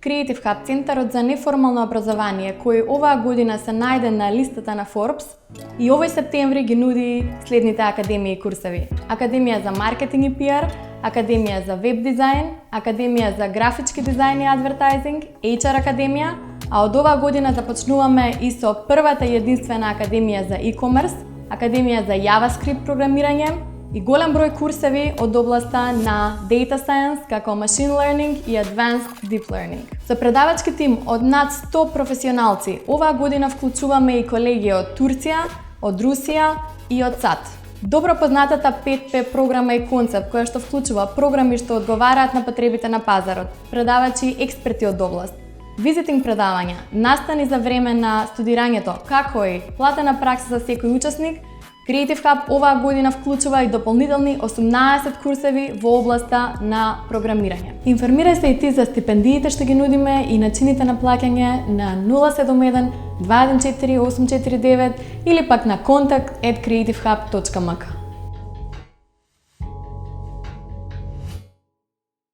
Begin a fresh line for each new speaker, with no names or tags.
Creative Hub, центарот за неформално образование, кој оваа година се најде на листата на Forbes и овој септември ги нуди следните академии и курсеви. Академија за маркетинг и PR, Академија за веб дизајн, Академија за графички дизајн и адвертайзинг, HR академија, а од оваа година започнуваме и со првата и единствена академија за e-commerce, Академија за JavaScript програмирање и голем број курсеви од областа на Data Science, како Machine Learning и Advanced Deep Learning. Со предавачки тим од над 100 професионалци, оваа година вклучуваме и колеги од Турција, од Русија и од САД. Добро познатата 5P програма и концепт, која што вклучува програми што одговараат на потребите на пазарот, предавачи експерти од област, визитинг предавања, настани за време на студирањето, како и платена пракса за секој учесник, Creative Hub оваа година вклучува и дополнителни 18 курсеви во областа на програмирање. Информирај се и ти за стипендиите што ги нудиме и начините на плаќање на 071 214 849 или пак на contact@creativehub.mk.